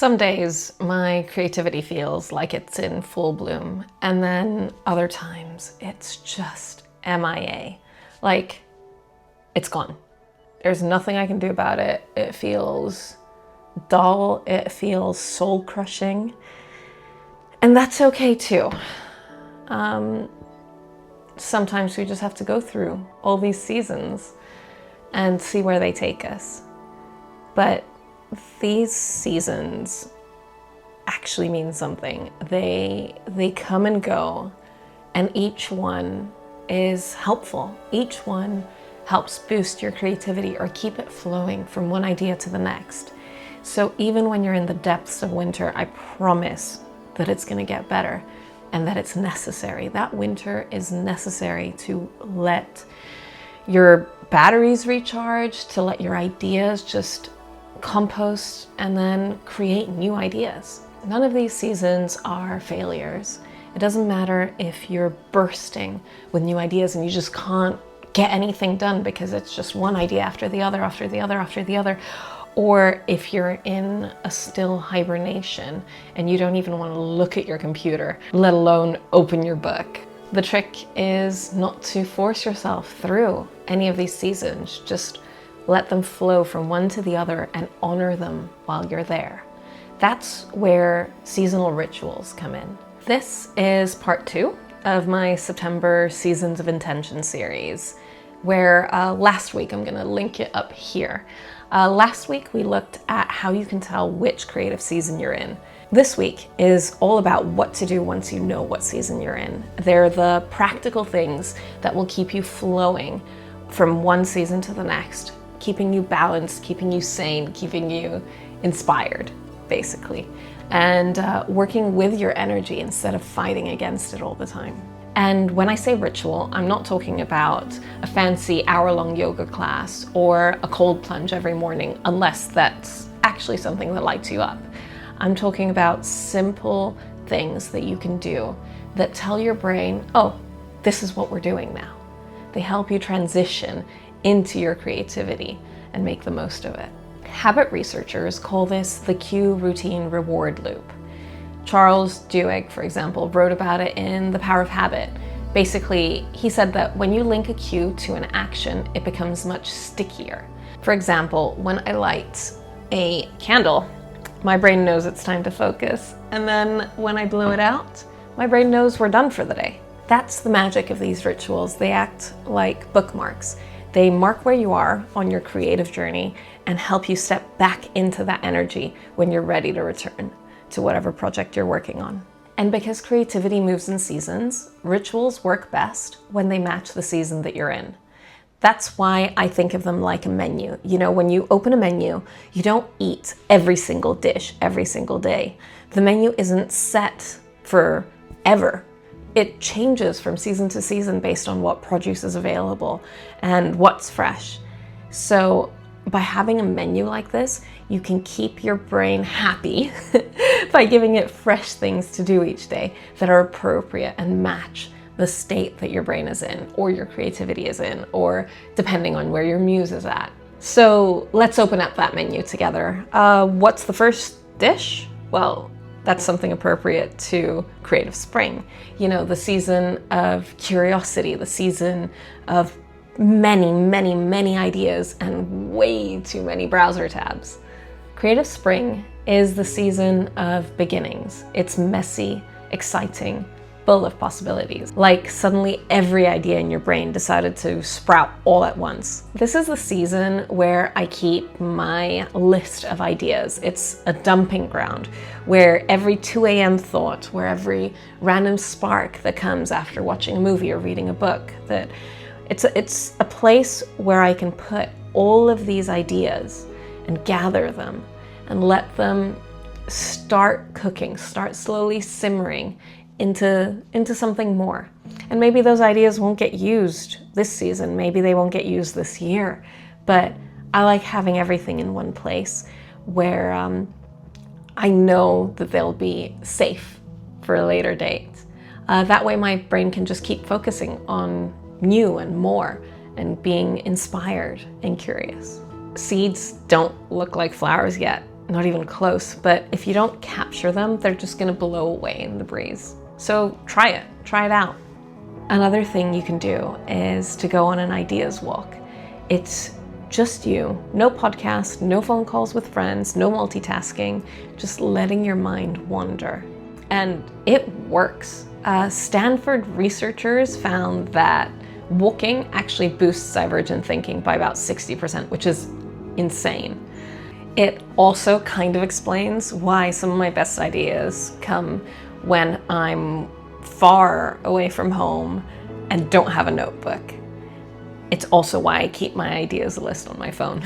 Some days my creativity feels like it's in full bloom, and then other times it's just MIA. Like, it's gone. There's nothing I can do about it. It feels dull, it feels soul crushing, and that's okay too. Sometimes we just have to go through all these seasons and see where they take us. But these seasons actually mean something. They come and go, and each one is helpful. Each one helps boost your creativity or keep it flowing from one idea to the next. So even when you're in the depths of winter, I promise that it's going to get better and that it's necessary. That winter is necessary to let your batteries recharge, to let your ideas just compost and then create new ideas. None of these seasons are failures. It doesn't matter if you're bursting with new ideas and you just can't get anything done because it's just one idea after the other, after the other, after the other. Or if you're in a still hibernation and you don't even want to look at your computer, let alone open your book. The trick is not to force yourself through any of these seasons. Just let them flow from one to the other and honor them while you're there. That's where seasonal rituals come in. This is part 2 of my September Seasons of Intention series, where last week, I'm gonna link it up here. Last week we looked at how you can tell which creative season you're in. This week is all about what to do once you know what season you're in. They're the practical things that will keep you flowing from one season to the next, keeping you balanced, keeping you sane, keeping you inspired, basically, and working with your energy instead of fighting against it all the time. And when I say ritual, I'm not talking about a fancy hour-long yoga class or a cold plunge every morning, unless that's actually something that lights you up. I'm talking about simple things that you can do that tell your brain, oh, this is what we're doing now. They help you transition into your creativity and make the most of it. Habit researchers call this the cue routine reward loop. Charles Duhigg, for example, wrote about it in The Power of Habit. Basically, he said that when you link a cue to an action, it becomes much stickier. For example, when I light a candle, my brain knows it's time to focus. And then when I blow it out, my brain knows we're done for the day. That's the magic of these rituals. They act like bookmarks. They mark where you are on your creative journey and help you step back into that energy when you're ready to return to whatever project you're working on. And because creativity moves in seasons, rituals work best when they match the season that you're in. That's why I think of them like a menu. You know, when you open a menu, you don't eat every single dish every single day. The menu isn't set forever. It changes from season to season based on what produce is available and what's fresh. So by having a menu like this, you can keep your brain happy by giving it fresh things to do each day that are appropriate and match the state that your brain is in, or your creativity is in, or depending on where your muse is at. So let's open up that menu together. What's the first dish? Well, that's something appropriate to creative spring. You know, the season of curiosity, the season of many, many, many ideas and way too many browser tabs. Creative spring is the season of beginnings. It's messy, exciting, full of possibilities. Like suddenly every idea in your brain decided to sprout all at once. This is the season where I keep my list of ideas. It's a dumping ground where every 2 a.m. thought, where every random spark that comes after watching a movie or reading a book, that it's a place where I can put all of these ideas and gather them and let them start cooking, start slowly simmering into something more. And maybe those ideas won't get used this season, maybe they won't get used this year, but I like having everything in one place where I know that they'll be safe for a later date. That way my brain can just keep focusing on new and more and being inspired and curious. Seeds don't look like flowers yet. not even close, but if you don't capture them, they're just gonna blow away in the breeze. So try it out. Another thing you can do is to go on an ideas walk. It's just you, no podcast, no phone calls with friends, no multitasking, just letting your mind wander. And it works. Stanford researchers found that walking actually boosts divergent thinking by about 60%, which is insane. It also kind of explains why some of my best ideas come when I'm far away from home and don't have a notebook. It's also why I keep my ideas list on my phone,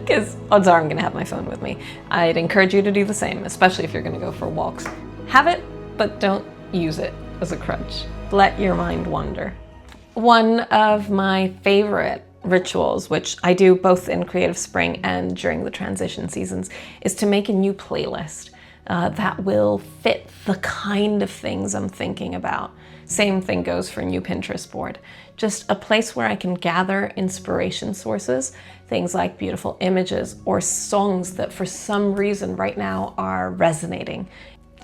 because odds are I'm gonna have my phone with me. I'd encourage you to do the same, especially if you're gonna go for walks. Have it, but don't use it as a crutch. Let your mind wander. One of my favorite rituals, which I do both in Creative Spring and during the transition seasons, is to make a new playlist that will fit the kind of things I'm thinking about. Same thing goes for a new Pinterest board. Just a place where I can gather inspiration sources, things like beautiful images or songs that for some reason right now are resonating.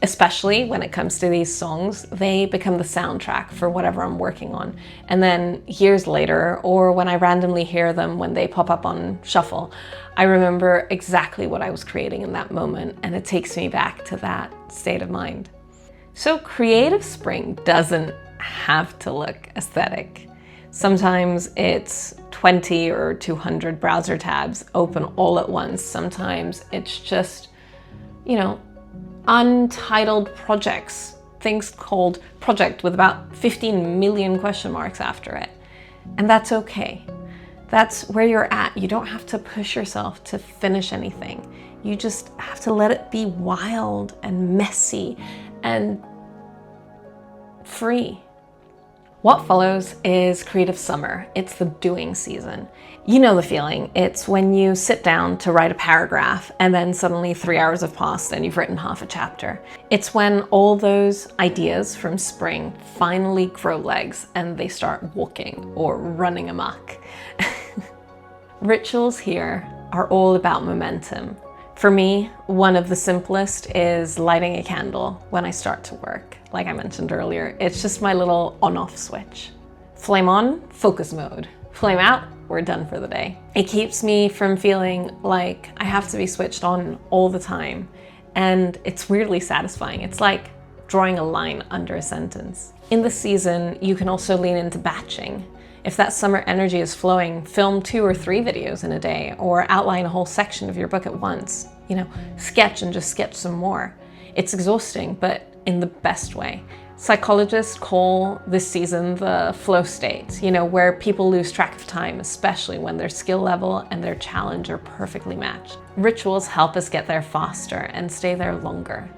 Especially when it comes to these songs, they become the soundtrack for whatever I'm working on. And then years later, or when I randomly hear them when they pop up on shuffle, I remember exactly what I was creating in that moment, and it takes me back to that state of mind. So Creative Spring doesn't have to look aesthetic. Sometimes it's 20 or 200 browser tabs open all at once. Sometimes it's just, untitled projects, things called project with about 15 million question marks after it. And that's okay. That's where you're at. You don't have to push yourself to finish anything. You just have to let it be wild and messy and free. What follows is creative summer. It's the doing season. You know the feeling. It's when you sit down to write a paragraph and then suddenly 3 hours have passed and you've written half a chapter. It's when all those ideas from spring finally grow legs and they start walking or running amok. Rituals here are all about momentum. For me, one of the simplest is lighting a candle when I start to work. Like I mentioned earlier, it's just my little on-off switch. Flame on, focus mode. Flame out, we're done for the day. It keeps me from feeling like I have to be switched on all the time. And it's weirdly satisfying. It's like drawing a line under a sentence. In the season, you can also lean into batching. If that summer energy is flowing, film 2 or 3 videos in a day, or outline a whole section of your book at once. Sketch and just sketch some more. It's exhausting, but in the best way. Psychologists call this season the flow state, where people lose track of time, especially when their skill level and their challenge are perfectly matched. Rituals help us get there faster and stay there longer.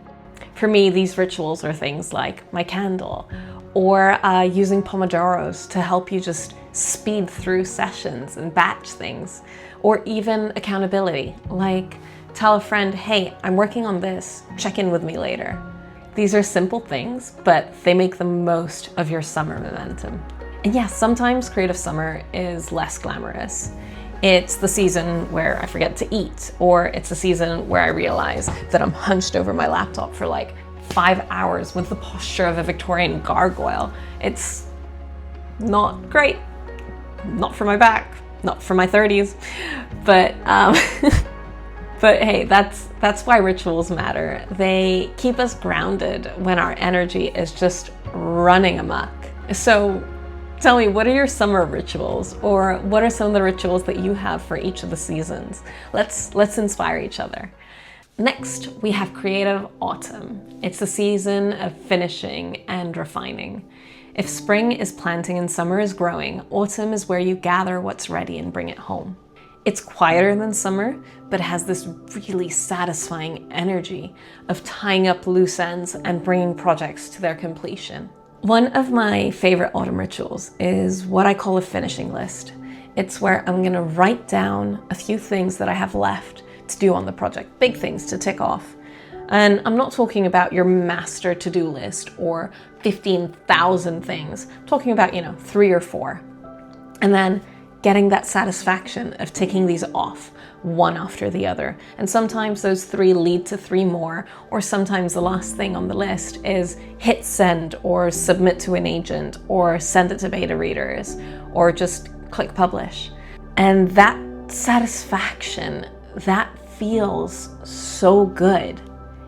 For me, these rituals are things like my candle, or using Pomodoros to help you just speed through sessions and batch things, or even accountability, like tell a friend, hey, I'm working on this, check in with me later. These are simple things, but they make the most of your summer momentum. And yeah, sometimes creative summer is less glamorous. It's the season where I forget to eat, or it's the season where I realize that I'm hunched over my laptop for like 5 hours with the posture of a Victorian gargoyle. It's not great. Not for my back, not for my 30s, but but hey, that's why rituals matter. They keep us grounded when our energy is just running amok. So tell me, what are your summer rituals, or what are some of the rituals that you have for each of the seasons? Let's inspire each other. Next, we have creative autumn. It's the season of finishing and refining. If spring is planting and summer is growing, autumn is where you gather what's ready and bring it home. It's quieter than summer, but it has this really satisfying energy of tying up loose ends and bringing projects to their completion. One of my favorite autumn rituals is what I call a finishing list. It's where I'm gonna write down a few things that I have left to do on the project, big things to tick off. And I'm not talking about your master to-do list or 15,000 things. I'm talking about, 3 or 4. And then getting that satisfaction of ticking these off one after the other. And sometimes those 3 lead to 3 more, or sometimes the last thing on the list is hit send or submit to an agent or send it to beta readers or just click publish. And that satisfaction, that feels so good.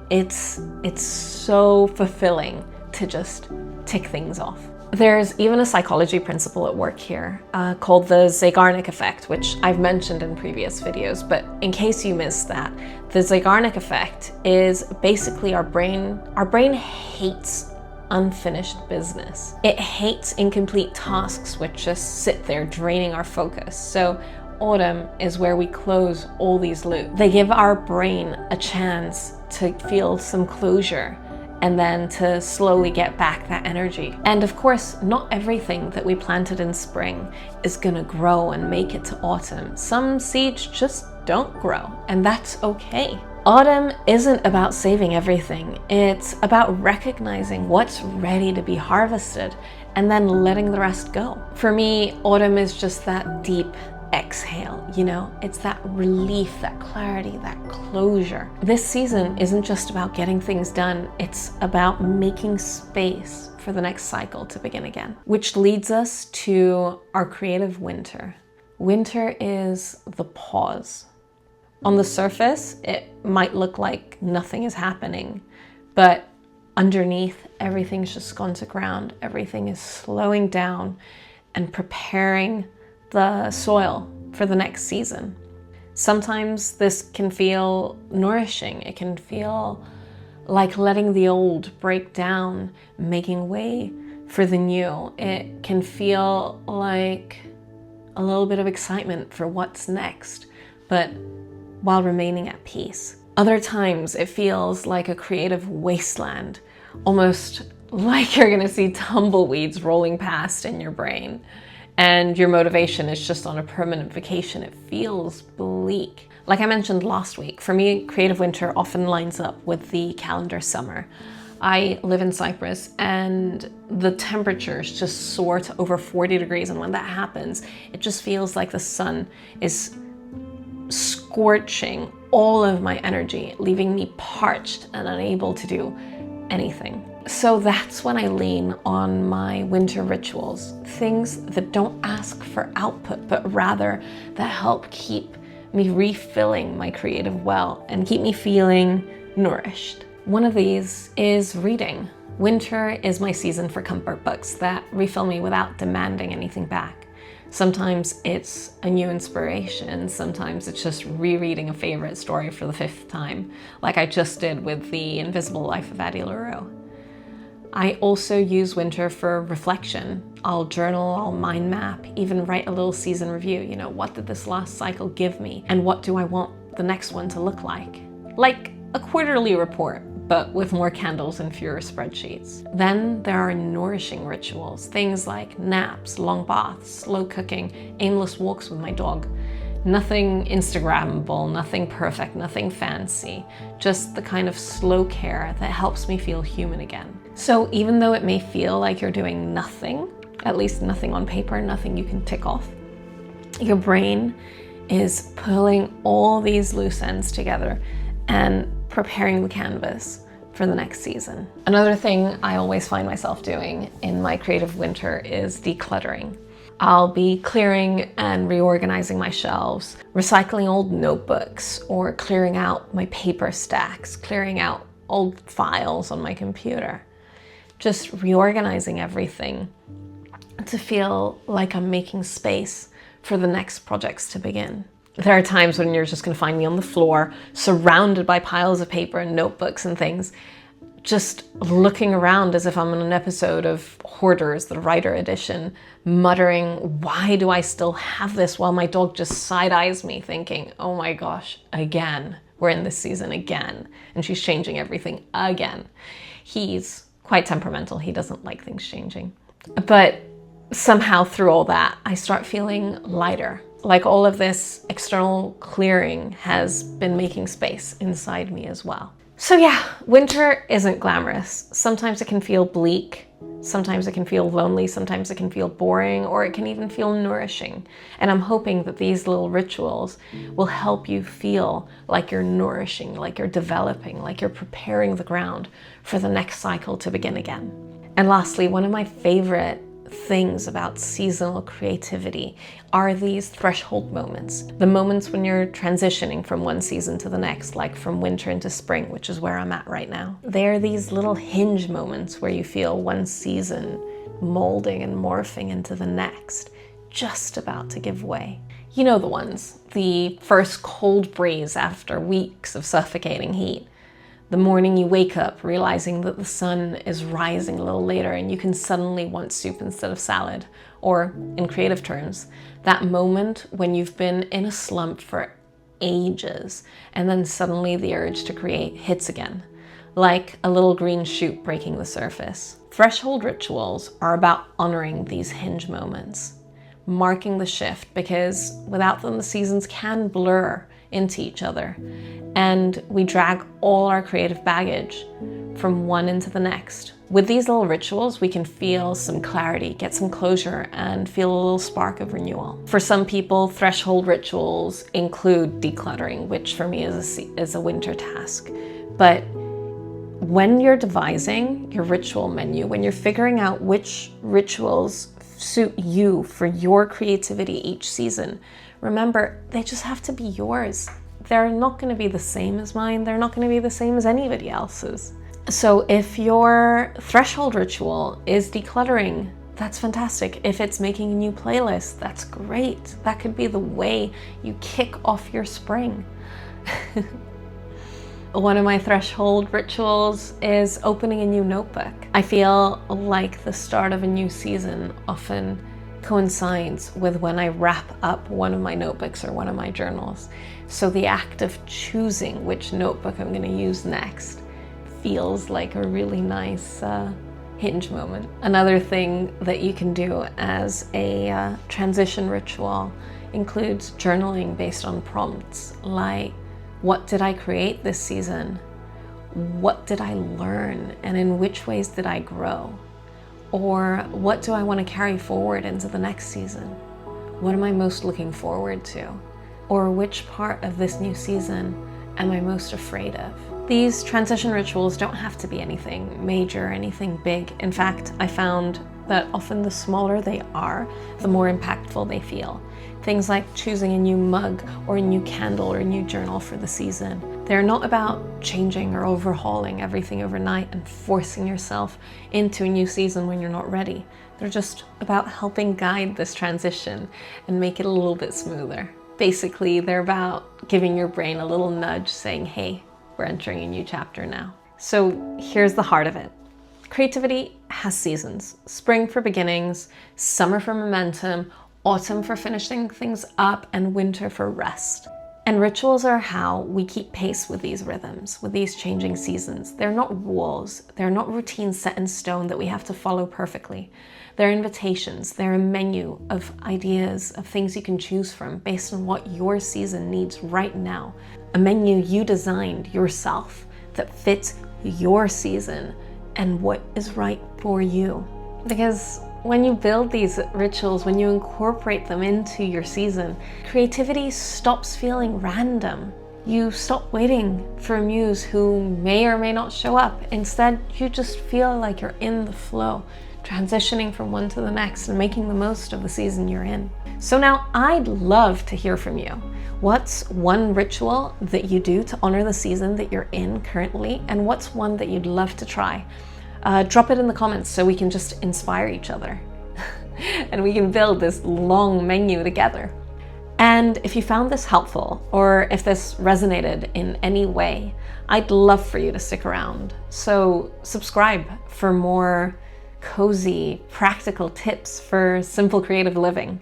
It's so fulfilling to just tick things off. There's even a psychology principle at work here called the Zeigarnik effect, which I've mentioned in previous videos, but in case you missed that, the Zeigarnik effect is basically our brain hates unfinished business. It hates incomplete tasks which just sit there draining our focus. So autumn is where we close all these loops. They give our brain a chance to feel some closure and then to slowly get back that energy. And of course, not everything that we planted in spring is gonna grow and make it to autumn. Some seeds just don't grow, and that's okay. Autumn isn't about saving everything. It's about recognizing what's ready to be harvested and then letting the rest go. For me, autumn is just that deep exhale, you know? It's that relief, that clarity, that closure. This season isn't just about getting things done, it's about making space for the next cycle to begin again. Which leads us to our creative winter. Winter is the pause. On the surface, it might look like nothing is happening, but underneath, everything's just gone to ground. Everything is slowing down and preparing the soil for the next season. Sometimes this can feel nourishing. It can feel like letting the old break down, making way for the new. It can feel like a little bit of excitement for what's next, but while remaining at peace. Other times it feels like a creative wasteland, almost like you're gonna see tumbleweeds rolling past in your brain. And your motivation is just on a permanent vacation. It feels bleak. Like I mentioned last week, for me, creative winter often lines up with the calendar summer. I live in Cyprus and the temperatures just soar to over 40 degrees. And when that happens, it just feels like the sun is scorching all of my energy, leaving me parched and unable to do anything. So that's when I lean on my winter rituals, things that don't ask for output, but rather that help keep me refilling my creative well and keep me feeling nourished. One of these is reading. Winter is my season for comfort books that refill me without demanding anything back. Sometimes it's a new inspiration, sometimes it's just rereading a favorite story for the 5th time, like I just did with The Invisible Life of Addie LaRue. I also use winter for reflection. I'll journal, I'll mind map, even write a little season review. You know, what did this last cycle give me? And what do I want the next one to look like? Like a quarterly report, but with more candles and fewer spreadsheets. Then there are nourishing rituals, things like naps, long baths, slow cooking, aimless walks with my dog. Nothing Instagrammable, nothing perfect, nothing fancy, just the kind of slow care that helps me feel human again. So even though it may feel like you're doing nothing, at least nothing on paper, nothing you can tick off, your brain is pulling all these loose ends together and preparing the canvas for the next season. Another thing I always find myself doing in my creative winter is decluttering. I'll be clearing and reorganizing my shelves, recycling old notebooks, or clearing out my paper stacks, clearing out old files on my computer. Just reorganizing everything to feel like I'm making space for the next projects to begin. There are times when you're just gonna find me on the floor, surrounded by piles of paper and notebooks and things, just looking around as if I'm in an episode of Hoarders, the writer edition, muttering, why do I still have this, while my dog just side-eyes me thinking, oh my gosh, again, we're in this season again, and she's changing everything again. He's quite temperamental, he doesn't like things changing. But somehow through all that, I start feeling lighter, like all of this external clearing has been making space inside me as well. So yeah, winter isn't glamorous. Sometimes it can feel bleak, Sometimes it can feel lonely, sometimes it can feel boring, or it can even feel nourishing. And I'm hoping that these little rituals will help you feel like you're nourishing, like you're developing, like you're preparing the ground for the next cycle to begin again. And lastly, one of my favorite things about seasonal creativity are these threshold moments. The moments when you're transitioning from one season to the next, like from winter into spring, which is where I'm at right now. They're these little hinge moments where you feel one season molding and morphing into the next, just about to give way. You know the ones, the first cold breeze after weeks of suffocating heat. The morning you wake up realizing that the sun is rising a little later and you can suddenly want soup instead of salad. Or, in creative terms, that moment when you've been in a slump for ages and then suddenly the urge to create hits again, like a little green shoot breaking the surface. Threshold rituals are about honoring these hinge moments, marking the shift, because without them the seasons can blur into each other, and we drag all our creative baggage from one into the next. With these little rituals, we can feel some clarity, get some closure, and feel a little spark of renewal. For some people, threshold rituals include decluttering, which for me is a winter task. But when you're devising your ritual menu, when you're figuring out which rituals suit you for your creativity each season, remember, they just have to be yours. They're not going to be the same as mine. They're not going to be the same as anybody else's. So if your threshold ritual is decluttering, that's fantastic. If it's making a new playlist, that's great. That could be the way you kick off your spring. One of my threshold rituals is opening a new notebook. I feel like the start of a new season often coincides with when I wrap up one of my notebooks or one of my journals. So the act of choosing which notebook I'm going to use next feels like a really nice hinge moment. Another thing that you can do as a transition ritual includes journaling based on prompts like, what did I create this season? What did I learn? And in which ways did I grow? Or what do I want to carry forward into the next season? What am I most looking forward to? Or which part of this new season am I most afraid of? These transition rituals don't have to be anything major, anything big. In fact, I found that often the smaller they are, the more impactful they feel. Things like choosing a new mug or a new candle or a new journal for the season. They're not about changing or overhauling everything overnight and forcing yourself into a new season when you're not ready. They're just about helping guide this transition and make it a little bit smoother. Basically, they're about giving your brain a little nudge saying, hey, we're entering a new chapter now. So here's the heart of it. Creativity has seasons. Spring for beginnings, summer for momentum, autumn for finishing things up, and winter for rest. And rituals are how we keep pace with these rhythms, with these changing seasons. They're not rules. They're not routines set in stone that we have to follow perfectly. They're invitations. They're a menu of ideas, of things you can choose from based on what your season needs right now. A menu you designed yourself that fits your season and what is right for you. Because when you build these rituals, when you incorporate them into your season, creativity stops feeling random. You stop waiting for a muse who may or may not show up. Instead, you just feel like you're in the flow, transitioning from one to the next and making the most of the season you're in. So now I'd love to hear from you. What's one ritual that you do to honor the season that you're in currently? And what's one that you'd love to try? Drop it in the comments so we can just inspire each other and we can build this long menu together. And if you found this helpful, or if this resonated in any way, I'd love for you to stick around. So subscribe for more cozy, practical tips for simple creative living.